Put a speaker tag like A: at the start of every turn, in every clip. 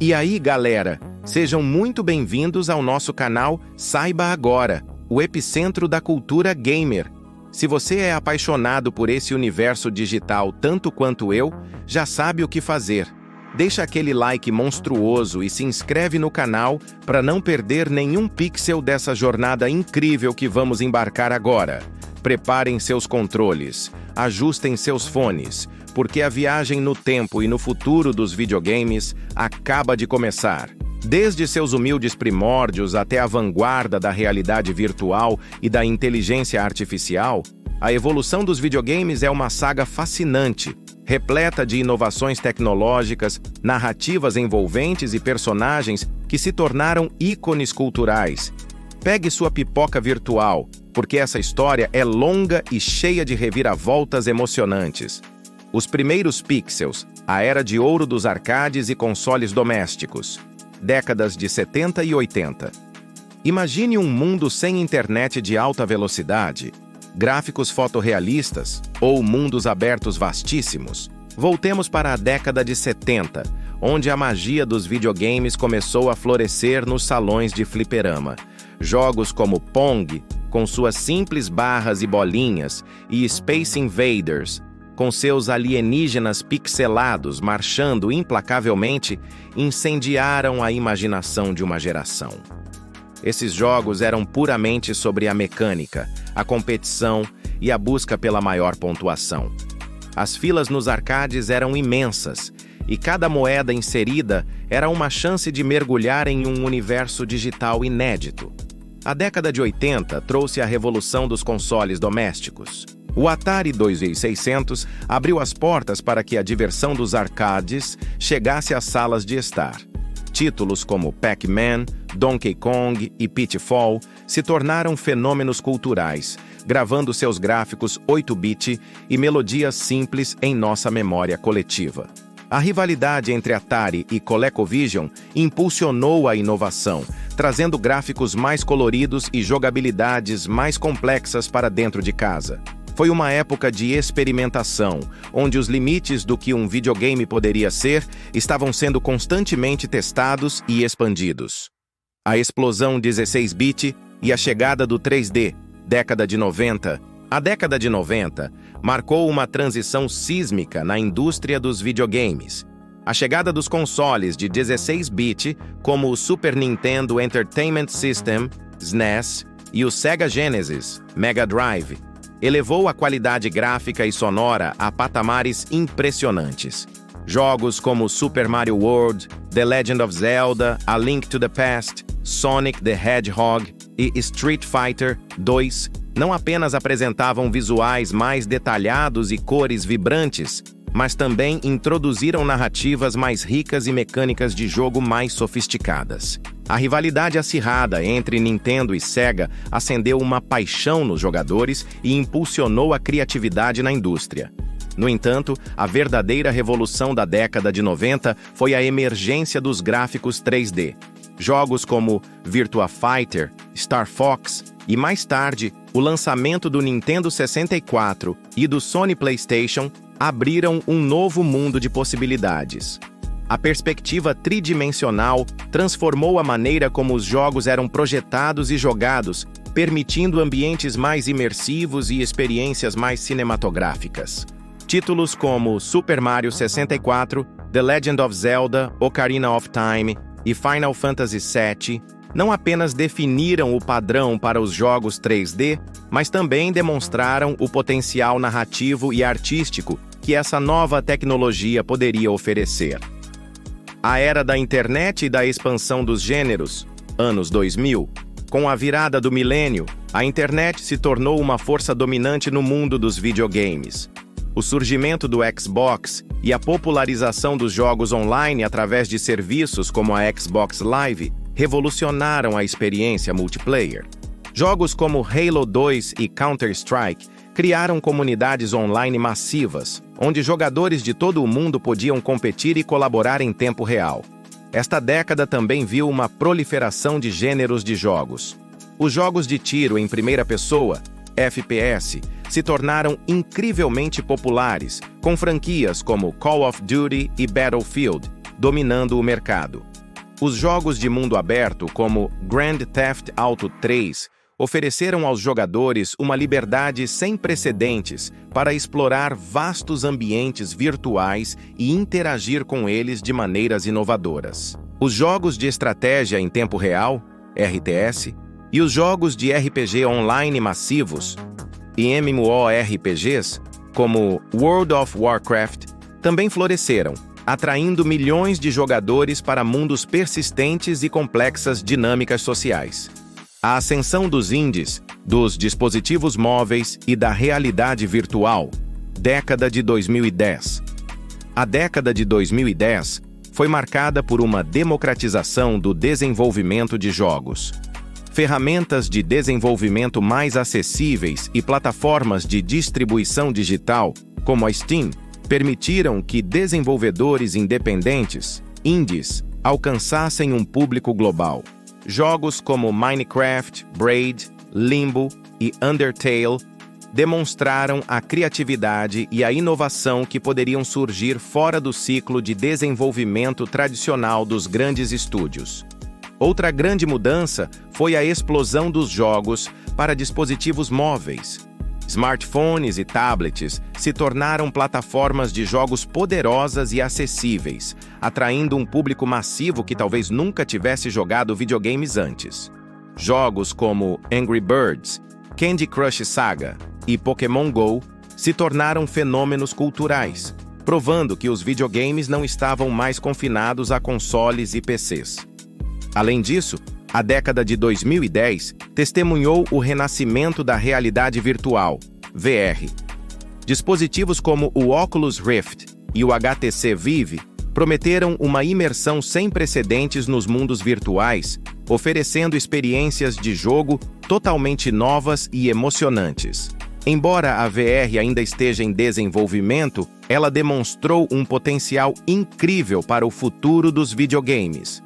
A: E aí, galera, sejam muito bem-vindos ao nosso canal Saiba Agora, o epicentro da cultura gamer. Se você é apaixonado por esse universo digital tanto quanto eu, já sabe o que fazer. Deixa aquele like monstruoso e se inscreve no canal para não perder nenhum pixel dessa jornada incrível que vamos embarcar agora. Preparem seus controles, ajustem seus fones, porque a viagem no tempo e no futuro dos videogames acaba de começar. Desde seus humildes primórdios até a vanguarda da realidade virtual e da inteligência artificial, a evolução dos videogames é uma saga fascinante, repleta de inovações tecnológicas, narrativas envolventes e personagens que se tornaram ícones culturais. Pegue sua pipoca virtual, porque essa história é longa e cheia de reviravoltas emocionantes. Os primeiros pixels, a era de ouro dos arcades e consoles domésticos. Décadas de 70 e 80. Imagine um mundo sem internet de alta velocidade, gráficos fotorrealistas ou mundos abertos vastíssimos. Voltemos para a década de 70, onde a magia dos videogames começou a florescer nos salões de fliperama. Jogos como Pong, com suas simples barras e bolinhas, e Space Invaders, com seus alienígenas pixelados marchando implacavelmente, incendiaram a imaginação de uma geração. Esses jogos eram puramente sobre a mecânica, a competição e a busca pela maior pontuação. As filas nos arcades eram imensas, e cada moeda inserida era uma chance de mergulhar em um universo digital inédito. A década de 80 trouxe a revolução dos consoles domésticos. O Atari 2600 abriu as portas para que a diversão dos arcades chegasse às salas de estar. Títulos como Pac-Man, Donkey Kong e Pitfall se tornaram fenômenos culturais, gravando seus gráficos 8-bit e melodias simples em nossa memória coletiva. A rivalidade entre Atari e ColecoVision impulsionou a inovação, trazendo gráficos mais coloridos e jogabilidades mais complexas para dentro de casa. Foi uma época de experimentação, onde os limites do que um videogame poderia ser estavam sendo constantemente testados e expandidos. A explosão 16-bit e a chegada do 3D, década de 90. A década de 90 marcou uma transição sísmica na indústria dos videogames. A chegada dos consoles de 16-bit, como o Super Nintendo Entertainment System, SNES, e o Sega Genesis, Mega Drive, elevou a qualidade gráfica e sonora a patamares impressionantes. Jogos como Super Mario World, The Legend of Zelda, A Link to the Past, Sonic the Hedgehog e Street Fighter 2 não apenas apresentavam visuais mais detalhados e cores vibrantes, mas também introduziram narrativas mais ricas e mecânicas de jogo mais sofisticadas. A rivalidade acirrada entre Nintendo e Sega acendeu uma paixão nos jogadores e impulsionou a criatividade na indústria. No entanto, a verdadeira revolução da década de 90 foi a emergência dos gráficos 3D. Jogos como Virtua Fighter, Star Fox e, mais tarde, o lançamento do Nintendo 64 e do Sony PlayStation abriram um novo mundo de possibilidades. A perspectiva tridimensional transformou a maneira como os jogos eram projetados e jogados, permitindo ambientes mais imersivos e experiências mais cinematográficas. Títulos como Super Mario 64, The Legend of Zelda, Ocarina of Time e Final Fantasy VII não apenas definiram o padrão para os jogos 3D, mas também demonstraram o potencial narrativo e artístico que essa nova tecnologia poderia oferecer. A era da internet e da expansão dos gêneros, anos 2000, com a virada do milênio, a internet se tornou uma força dominante no mundo dos videogames. O surgimento do Xbox e a popularização dos jogos online através de serviços como a Xbox Live revolucionaram a experiência multiplayer. Jogos como Halo 2 e Counter-Strike criaram comunidades online massivas, onde jogadores de todo o mundo podiam competir e colaborar em tempo real. Esta década também viu uma proliferação de gêneros de jogos. Os jogos de tiro em primeira pessoa, FPS, se tornaram incrivelmente populares, com franquias como Call of Duty e Battlefield, dominando o mercado. Os jogos de mundo aberto, como Grand Theft Auto 3, ofereceram aos jogadores uma liberdade sem precedentes para explorar vastos ambientes virtuais e interagir com eles de maneiras inovadoras. Os jogos de estratégia em tempo real, RTS, e os jogos de RPG online massivos, e MMORPGs, como World of Warcraft, também floresceram, atraindo milhões de jogadores para mundos persistentes e complexas dinâmicas sociais. A ascensão dos indies, dos dispositivos móveis e da realidade virtual. Década de 2010. A década de 2010 foi marcada por uma democratização do desenvolvimento de jogos. Ferramentas de desenvolvimento mais acessíveis e plataformas de distribuição digital, como a Steam, permitiram que desenvolvedores independentes, indies, alcançassem um público global. Jogos como Minecraft, Braid, Limbo e Undertale demonstraram a criatividade e a inovação que poderiam surgir fora do ciclo de desenvolvimento tradicional dos grandes estúdios. Outra grande mudança foi a explosão dos jogos para dispositivos móveis. Smartphones e tablets se tornaram plataformas de jogos poderosas e acessíveis, atraindo um público massivo que talvez nunca tivesse jogado videogames antes. Jogos como Angry Birds, Candy Crush Saga e Pokémon Go se tornaram fenômenos culturais, provando que os videogames não estavam mais confinados a consoles e PCs. Além disso, a década de 2010 testemunhou o renascimento da realidade virtual, VR. Dispositivos como o Oculus Rift e o HTC Vive prometeram uma imersão sem precedentes nos mundos virtuais, oferecendo experiências de jogo totalmente novas e emocionantes. Embora a VR ainda esteja em desenvolvimento, ela demonstrou um potencial incrível para o futuro dos videogames.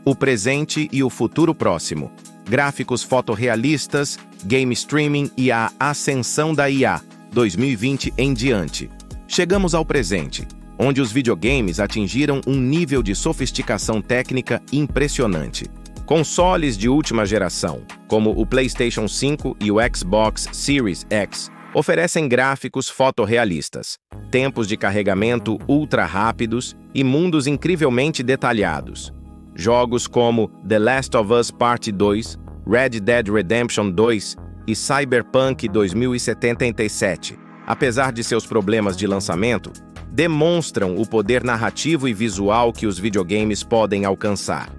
A: O presente e o futuro próximo, gráficos fotorrealistas, game streaming e a ascensão da IA, 2020 em diante. Chegamos ao presente, onde os videogames atingiram um nível de sofisticação técnica impressionante. Consoles de última geração, como o PlayStation 5 e o Xbox Series X, oferecem gráficos fotorrealistas, tempos de carregamento ultra rápidos e mundos incrivelmente detalhados. Jogos como The Last of Us Part 2, Red Dead Redemption 2 e Cyberpunk 2077, apesar de seus problemas de lançamento, demonstram o poder narrativo e visual que os videogames podem alcançar.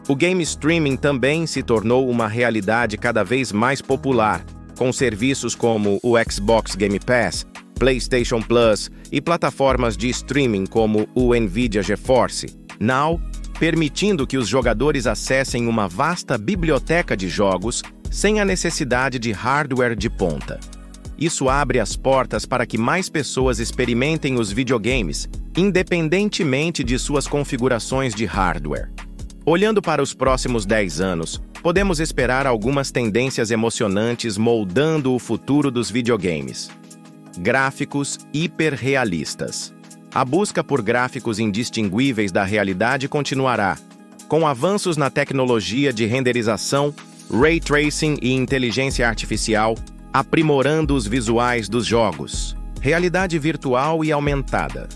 A: O game streaming também se tornou uma realidade cada vez mais popular, com serviços como o Xbox Game Pass, PlayStation Plus e plataformas de streaming como o Nvidia GeForce Now, permitindo que os jogadores acessem uma vasta biblioteca de jogos sem a necessidade de hardware de ponta. Isso abre as portas para que mais pessoas experimentem os videogames, independentemente de suas configurações de hardware. Olhando para os próximos 10 anos, podemos esperar algumas tendências emocionantes moldando o futuro dos videogames. Gráficos hiperrealistas. A busca por gráficos indistinguíveis da realidade continuará, com avanços na tecnologia de renderização, ray tracing e inteligência artificial, aprimorando os visuais dos jogos. Realidade virtual e aumentada.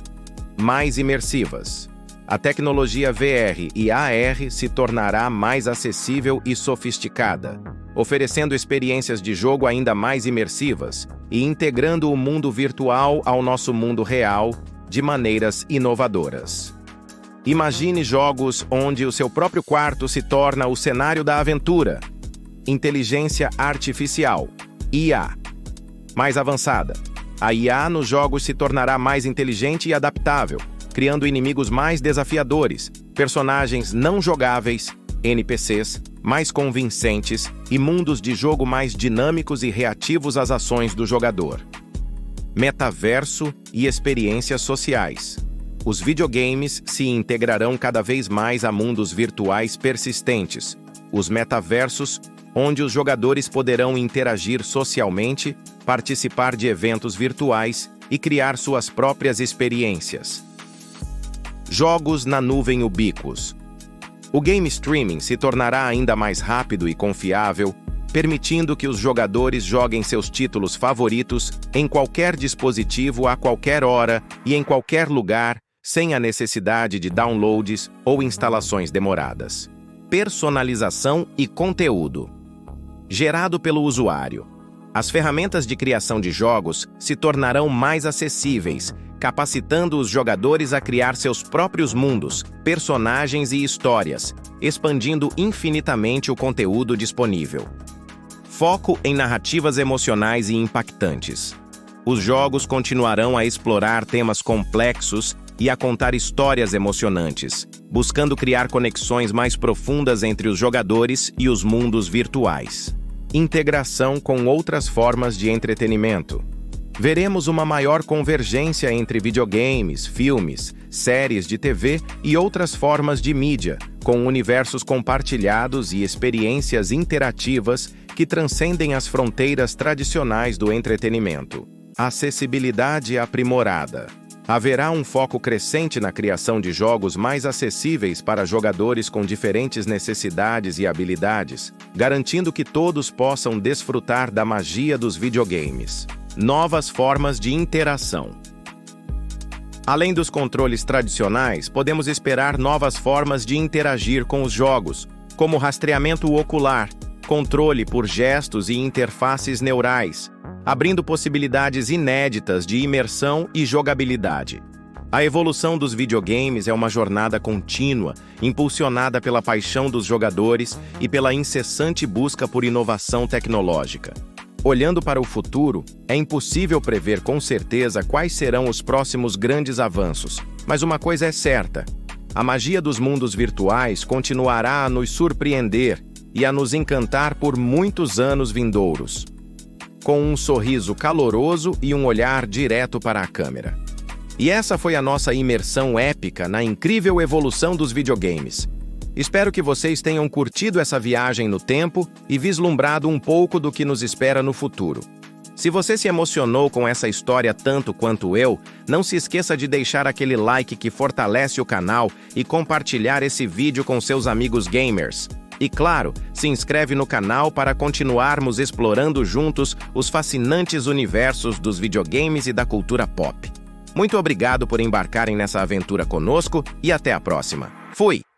A: Mais imersivas. A tecnologia VR e AR se tornará mais acessível e sofisticada, oferecendo experiências de jogo ainda mais imersivas e integrando o mundo virtual ao nosso mundo real de maneiras inovadoras. Imagine jogos onde o seu próprio quarto se torna o cenário da aventura. Inteligência artificial, IA. Mais avançada. A IA nos jogos se tornará mais inteligente e adaptável, criando inimigos mais desafiadores, personagens não jogáveis, NPCs, mais convincentes e mundos de jogo mais dinâmicos e reativos às ações do jogador. Metaverso e experiências sociais. Os videogames se integrarão cada vez mais a mundos virtuais persistentes, os metaversos, onde os jogadores poderão interagir socialmente, participar de eventos virtuais e criar suas próprias experiências. Jogos na nuvem ubíquos. O game streaming se tornará ainda mais rápido e confiável, permitindo que os jogadores joguem seus títulos favoritos em qualquer dispositivo a qualquer hora e em qualquer lugar, sem a necessidade de downloads ou instalações demoradas. Personalização e conteúdo. Gerado pelo usuário. As ferramentas de criação de jogos se tornarão mais acessíveis, capacitando os jogadores a criar seus próprios mundos, personagens e histórias, expandindo infinitamente o conteúdo disponível. Foco em narrativas emocionais e impactantes. Os jogos continuarão a explorar temas complexos e a contar histórias emocionantes, buscando criar conexões mais profundas entre os jogadores e os mundos virtuais. Integração com outras formas de entretenimento. Veremos uma maior convergência entre videogames, filmes, séries de TV e outras formas de mídia, com universos compartilhados e experiências interativas que transcendem as fronteiras tradicionais do entretenimento. Acessibilidade aprimorada. Haverá um foco crescente na criação de jogos mais acessíveis para jogadores com diferentes necessidades e habilidades, garantindo que todos possam desfrutar da magia dos videogames. Novas formas de interação. Além dos controles tradicionais, podemos esperar novas formas de interagir com os jogos, como rastreamento ocular, controle por gestos e interfaces neurais, abrindo possibilidades inéditas de imersão e jogabilidade. A evolução dos videogames é uma jornada contínua, impulsionada pela paixão dos jogadores e pela incessante busca por inovação tecnológica. Olhando para o futuro, é impossível prever com certeza quais serão os próximos grandes avanços, mas uma coisa é certa: a magia dos mundos virtuais continuará a nos surpreender e a nos encantar por muitos anos vindouros. Com um sorriso caloroso e um olhar direto para a câmera. E essa foi a nossa imersão épica na incrível evolução dos videogames. Espero que vocês tenham curtido essa viagem no tempo e vislumbrado um pouco do que nos espera no futuro. Se você se emocionou com essa história tanto quanto eu, não se esqueça de deixar aquele like que fortalece o canal e compartilhar esse vídeo com seus amigos gamers. E claro, se inscreve no canal para continuarmos explorando juntos os fascinantes universos dos videogames e da cultura pop. Muito obrigado por embarcarem nessa aventura conosco e até a próxima. Fui!